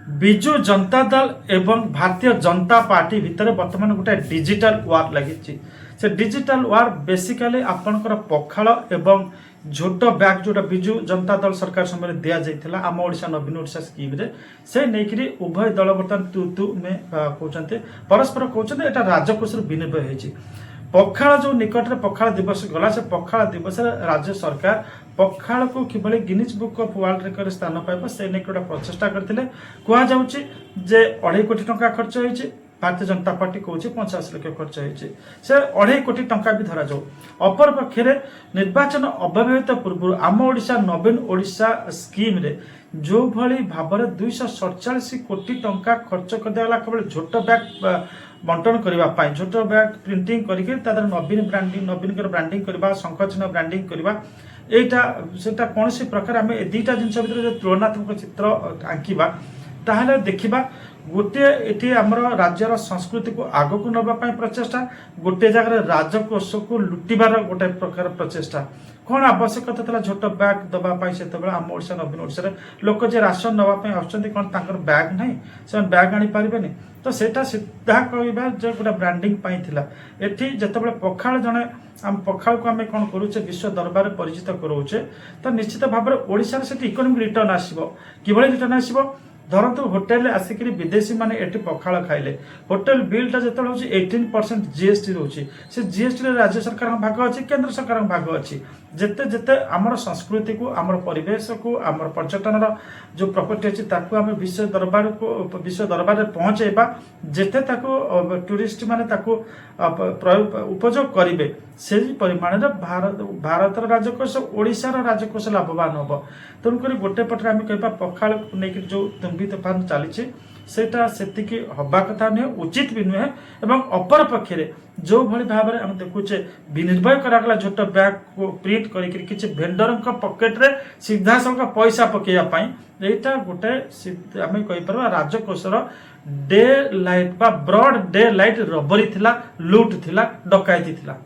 विजु जनता दल एवं भारतीय जनता पार्टी भितर बर्तमान गोटे डिजिटल वार लगी। से डिजिटल वार बेसिकली आपणकर पखाल एवं झोट बैग जोटा विजु जनता दल सरकार समय दिया जाइथिला आम ओडिशा नवीन ओडिशा स्कीम रे से नेकरी उभय दल बर्तमान तू तू में कहते परस्पर कहते एटा राजकोष विनिमय होती। पखाल जो निकट में पखाल दिवस गला से पखाल दिवस राज्य सरकार पखाल को किभली Guinness Book of World Record स्थान पाइब से नहीं गोटे प्रचेषा करते कहुचे जे 2.5 कोटी टंका खर्च होती। भारतीय जनता पार्टी कौन 50 लाख खर्च होती से 2.5 कोटी टंका भी धरा जाऊ। अपर पक्षे निर्वाचन अव्यवहित पूर्व आम ओडिशा नवीन ओडिशा स्कीम रे जो भली भाव 247 कोटी टंका खर्च करदेला केवल झोट बैग बंटन करने झोट बैग प्रिंटिंग करके नवीन ब्रांडिंग नवीन ब्रांडिंग करवा शंख चिन्ह ब्रांडिंग करवा यहाँ कौन सी प्रकार आम दुईटा जिनस भर तुलनात्मक चित्र आंकिबा ताहले देखिबा गोटे ये आमर राज्यर संस्कृति को आग को नापी प्रचेषा गोटे जगह राजकोष को लुटिबार गोटे प्रकार प्रचेषा कौन आवश्यकता था झोट बैग दवाई से आम ओडिशा नवीन ओडिशा लोक जे राशन नापी आसुँच कौन तांकर बैग ना से बैग आनी पारे तो सेटा सीधा कहवा जो गोटे ब्रांडिंग एटी जिते पखाल जड़े आम पखाल को आम कौन करुचे विश्व दरबार परिचित कराऊे तो निश्चित भाव में ओडिशा से इकोनॉमिक रिटर्न आसो कि रिटर्न आसो धरतु होटेल आसिक विदेशी माने एटी पखाल खाइले होटेल बिलटा जो 18% जीएसटी रोचे से जीएसटी राज्य सरकार भाग अच्छी केंद्र सरकार भाग अच्छी जिते जिते आमर संस्कृति को आमर परिवेश को आमर पर्यटन जो प्रॉपर्टी अच्छी ताकू आम विश्व दरबार में पहुँचेबा जिते टूरिस्ट माने उपयोग करेंगे से परिमाण भारतर राजकोष ओडिशार राजकोष लाभवान हम तेणुक गोटे पटे आम कह पखाल नहीं जो तुम्बी तोफान चली सेटा सेतिकी हवा कथा नुहे उचित भी नुहे एवं अपर पक्षे जो भली भाव में आम देखुचे विनिर्भय करागला झोट बैग को प्रिंट कर भेंडर पकेट रे सीधा सब पैसा पकेवाई यहाँ गोटे आम कहीपर राजकोषर डे लाइट बा ब्रॉड डे लाइट रबरी थिला लुट थिला डकायती थिला।